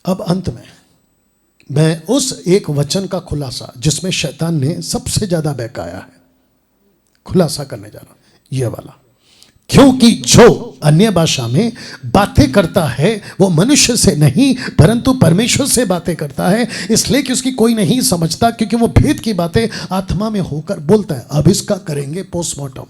अब अंत में मैं उस एक वचन का खुलासा जिसमें शैतान ने सबसे ज्यादा बहकाया है, खुलासा करने जा रहा हूं, यह वाला। क्योंकि जो अन्य भाषा में बातें करता है वो मनुष्य से नहीं परंतु परमेश्वर से बातें करता है, इसलिए कि उसकी कोई नहीं समझता, क्योंकि वो भेद की बातें आत्मा में होकर बोलता है। अब इसका करेंगे पोस्टमार्टम।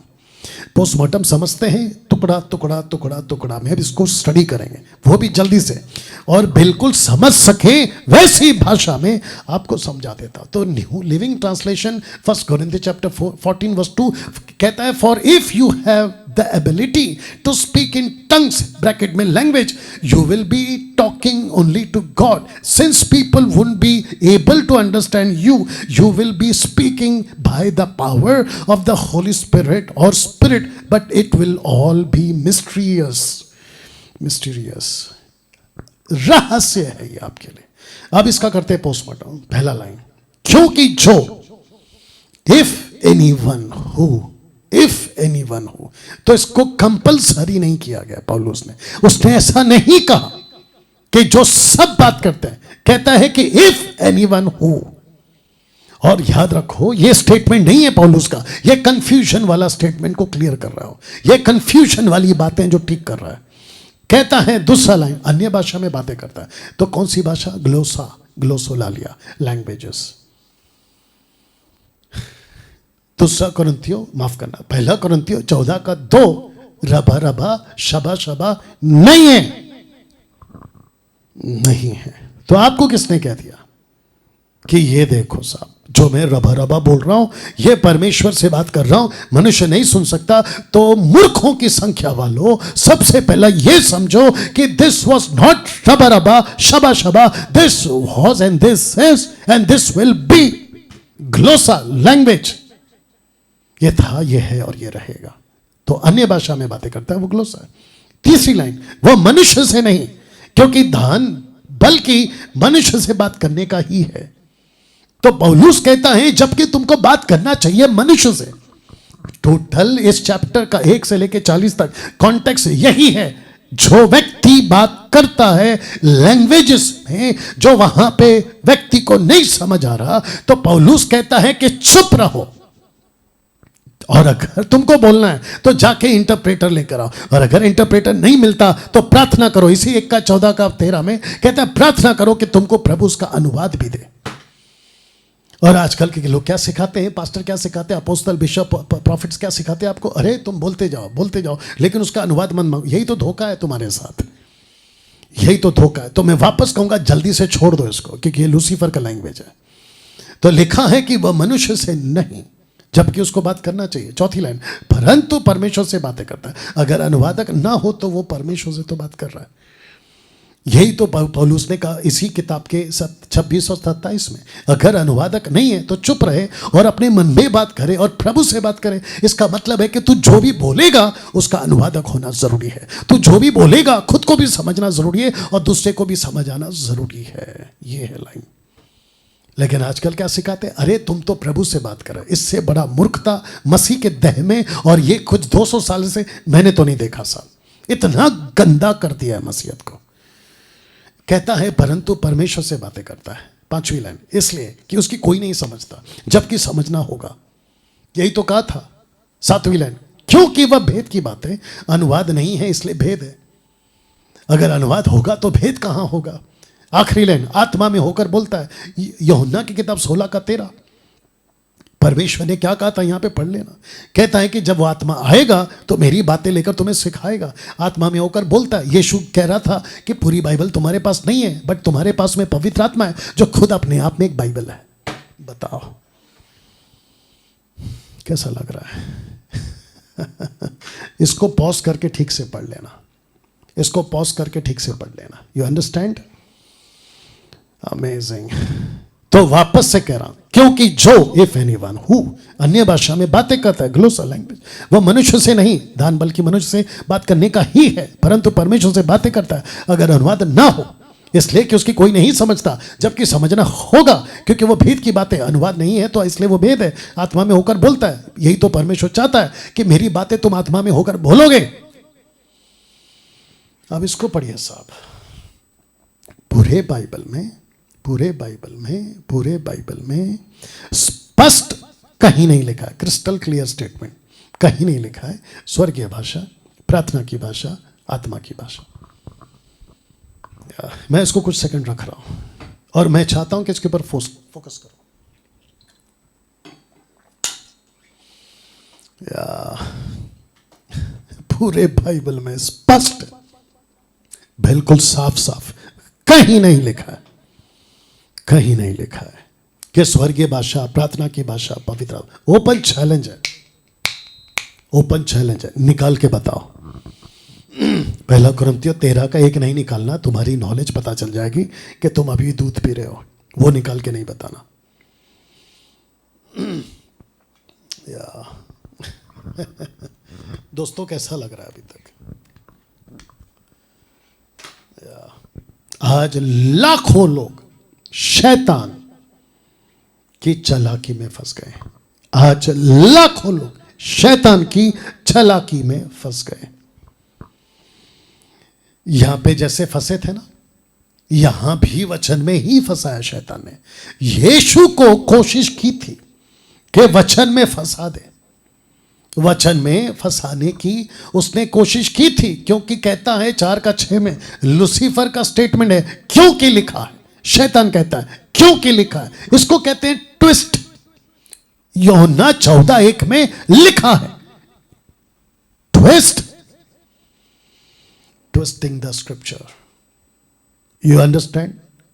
पोस्टमार्टम समझते हैं, टुकड़ा टुकड़ा टुकड़ा टुकड़ा में अब इसको स्टडी करेंगे, वो भी जल्दी से, और बिल्कुल समझ सके वैसी भाषा में आपको समझा देता। तो new living translation 1 Corinthians chapter 14 verse 2 कहता है, for if you have the ability to speak in tongues, bracket में language, you will be talking only to God, since people wouldn't be able to understand you, you will be speaking by the power of the Holy Spirit और spirit, but it will all be mysterious. रहस्य है ये आपके लिए। अब इसका करते हैं पोस्टमार्टम। पहला लाइन, क्योंकि जो इफ एनीवन हु, तो इसको कंपलसरी नहीं किया गया पौलुस ने, उसने ऐसा नहीं कहा कि जो सब बात करते हैं, कहता है कि इफ एनीवन हु। और याद रखो ये स्टेटमेंट नहीं है पौलुस का, ये कंफ्यूजन वाला स्टेटमेंट को क्लियर कर रहा हो, ये कंफ्यूजन वाली बातें जो ठीक कर रहा है। कहता है दूसरा लाइन, अन्य भाषा में बातें करता है, तो कौन सी भाषा? ग्लोसोलालिया, लैंग्वेजेस। दूसरा कोरिन्थियों, माफ करना, पहला कोरिन्थियों 14 का 2, रबा रबा शबा शबा नहीं है। तो आपको किसने कह दिया कि ये देखो साहब, जो मैं रबा रबा बोल रहा हूं ये परमेश्वर से बात कर रहा हूं, मनुष्य नहीं सुन सकता? तो मूर्खों की संख्या वालों, सबसे पहला ये समझो कि दिस वॉज नॉट रबा रबा शबा शबा, this was and this is and this will be glossa, language. ये था, ये है और ये रहेगा। तो अन्य भाषा में बातें करता है वो ग्लोसा है। तीसरी लाइन, वो मनुष्य से नहीं, क्योंकि दान बल्कि मनुष्य से बात करने का ही है। तो पौलुस कहता है जबकि तुमको बात करना चाहिए मनुष्य से। टोटल इस चैप्टर का 1 से लेकर 40 तक कॉन्टेक्स्ट यही है। जो व्यक्ति बात करता है लैंग्वेजेस में, जो वहां पे व्यक्ति को नहीं समझ आ रहा, तो पौलुस कहता है कि चुप रहो, और अगर तुमको बोलना है तो जाके इंटरप्रेटर लेकर आओ, और अगर इंटरप्रेटर नहीं मिलता तो प्रार्थना करो। इसी 1 का 14 का 13 में कहता है प्रार्थना करो कि तुमको प्रभु उसका अनुवाद भी दे। और आजकल के लोग क्या सिखाते हैं, पास्टर क्या सिखाते हैं, अपोस्तल बिशप प्रॉफिट्स क्या सिखाते हैं आपको? अरे तुम बोलते जाओ लेकिन उसका अनुवाद मत मांगो। यही तो धोखा है तुम्हारे साथ, यही तो धोखा है। तो मैं वापस कहूंगा जल्दी से छोड़ दो इसको, क्योंकि ये लूसीफर का लैंग्वेज है। तो लिखा है कि वह मनुष्य से नहीं, जबकि उसको बात करना चाहिए। चौथी लाइन, परंतु परमेश्वर से बातें करता है। अगर अनुवादक ना हो तो वो परमेश्वर से तो बात कर रहा है। यही तो पौलुस ने कहा इसी किताब के 26 और 27 में, अगर अनुवादक नहीं है तो चुप रहे और अपने मन में बात करे और प्रभु से बात करे। इसका मतलब है कि तू जो भी बोलेगा उसका अनुवादक होना जरूरी है। तू जो भी बोलेगा खुद को भी समझना जरूरी है और दूसरे को भी समझ आना जरूरी है। ये है लाइन। लेकिन आजकल क्या सिखाते हैं? अरे तुम तो प्रभु से बात करो। इससे बड़ा मूर्खता मसीह के देह में, और ये कुछ 200 साल से मैंने तो नहीं देखा साहब। इतना गंदा कर दिया है मसीहत को। कहता है परंतु परमेश्वर से बातें करता है। 5वीं लाइन, इसलिए कि उसकी कोई नहीं समझता, जबकि समझना होगा। यही तो कहा था। 7वीं लाइन, क्योंकि वह भेद की बातें, अनुवाद नहीं है इसलिए भेद है। अगर अनुवाद होगा तो भेद कहां होगा? आखिरी लाइन, आत्मा में होकर बोलता है। यूहन्ना की किताब 16 का 13। परमेश्वर ने क्या कहा था यहां पे पढ़ लेना। कहता है कि जब वो आत्मा आएगा तो मेरी बातें लेकर तुम्हें सिखाएगा। आत्मा में होकर बोलता है। यीशु कह रहा था कि पूरी बाइबल तुम्हारे पास नहीं है, बट तुम्हारे पास में पवित्र आत्मा है जो खुद अपने आप में एक बाइबल है। बताओ कैसा लग रहा है? इसको पॉज करके ठीक से पढ़ लेना, इसको पॉज करके ठीक से पढ़ लेना। You understand? अमेजिंग। तो वापस से कह रहा हूं, क्योंकि जो इफ एनीवन हु अन्य भाषा में बातें करता है, ग्लोसा लैंग्वेज, वो मनुष्य से नहीं दान बल्कि मनुष्य से बात करने का ही है, परंतु परमेश्वर से बातें करता है। अगर अनुवाद ना हो इसलिए कि उसकी कोई नहीं समझता, जबकि समझना होगा, क्योंकि वो भेद की बातें, अनुवाद नहीं है तो इसलिए वो भेद है। आत्मा में होकर बोलता है। यही तो परमेश्वर चाहता है कि मेरी बातें तुम आत्मा में होकर बोलोगे। अब इसको पढ़िए साहब, पूरे बाइबल में स्पष्ट कहीं नहीं लिखा है, क्रिस्टल क्लियर स्टेटमेंट, कहीं नहीं लिखा है स्वर्गीय भाषा, प्रार्थना की भाषा, आत्मा की भाषा। मैं इसको कुछ सेकंड रख रहा हूं और मैं चाहता हूं कि इसके ऊपर फोकस करो। पूरे बाइबल में स्पष्ट, बिल्कुल साफ साफ कहीं नहीं लिखा है, कहीं नहीं लिखा है कि स्वर्गीय भाषा, प्रार्थना की भाषा, पवित्र। ओपन चैलेंज है, ओपन चैलेंज है, निकाल के बताओ। पहला कुरिन्थियों 13 का 1 नहीं निकालना, तुम्हारी नॉलेज पता चल जाएगी कि तुम अभी दूध पी रहे हो, वो निकाल के नहीं बताना। दोस्तों कैसा लग रहा है अभी तक? आज लाखों लोग शैतान की चालाकी में फंस गए। आज लाखों लोग शैतान की चालाकी में फंस गए। यहां पे जैसे फंसे थे ना, यहां भी वचन में ही फंसाया शैतान ने। यीशु को कोशिश की थी कि वचन में फंसा दे, वचन में फंसाने की उसने कोशिश की थी, क्योंकि कहता है 4:6 में लूसीफर का स्टेटमेंट है, क्योंकि लिखा है। शैतान कहता है क्योंकि लिखा है, इसको कहते हैं ट्विस्ट। यूहन्ना 14:1 में लिखा है twist, twisting the scripture. You understand?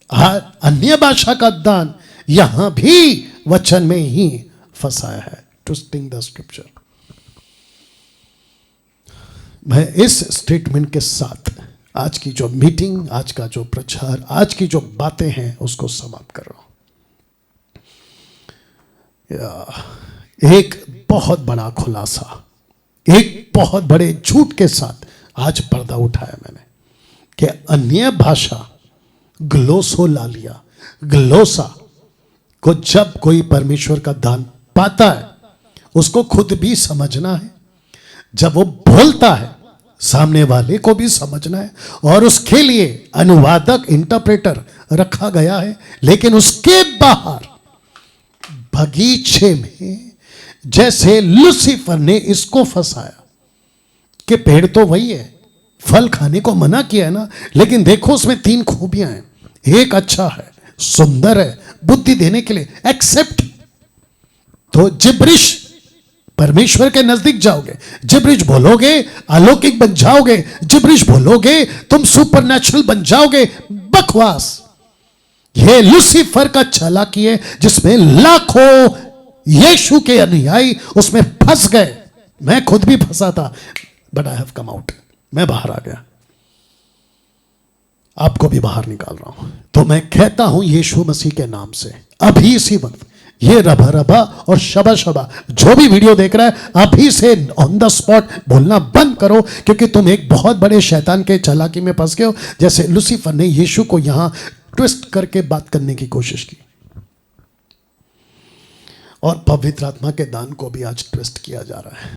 अन्य भाषा का दान यहां भी वचन में ही फंसाया है, ट्विस्टिंग द स्क्रिप्चर। मैं इस स्टेटमेंट के साथ आज की जो मीटिंग, आज का जो प्रचार, आज की जो बातें हैं उसको समाप्त कर रहा हूं। एक बहुत बड़ा खुलासा, एक बहुत बड़े झूठ के साथ आज पर्दा उठाया मैंने कि अन्य भाषा ग्लोसोलालिया, ग्लोसा को जब कोई परमेश्वर का दान पाता है उसको खुद भी समझना है, जब वो बोलता है सामने वाले को भी समझना है, और उसके लिए अनुवादक, इंटरप्रेटर रखा गया है। लेकिन उसके बाहर बगीचे में जैसे लूसीफर ने इसको फंसाया कि पेड़ तो वही है, फल खाने को मना किया है ना, लेकिन देखो उसमें 3 खूबियां हैं, एक अच्छा है, सुंदर है, बुद्धि देने के लिए, एक्सेप्ट। तो जिब्रिश, परमेश्वर के नजदीक जाओगे, जिब्रिश बोलोगे अलौकिक बन जाओगे, जिब्रिश बोलोगे तुम सुपरनैचुरल बन जाओगे। बकवास। ये लूसीफर का चालाकी है जिसमें लाखों यीशु के अनुयायी उसमें फंस गए। मैं खुद भी फंसा था, but I have come out. मैं बाहर आ गया, आपको भी बाहर निकाल रहा हूं। तो मैं कहता हूं यीशु मसीह के नाम से, अभी इसी वक्त ये रबा रबा और शबा शबा जो भी वीडियो देख रहा है, अभी से ऑन द स्पॉट बोलना बंद करो, क्योंकि तुम एक बहुत बड़े शैतान के चालाकी में फंस गए हो। जैसे लूसीफर ने यीशु को यहां ट्विस्ट करके बात करने की कोशिश की, और पवित्र आत्मा के दान को भी आज ट्विस्ट किया जा रहा है।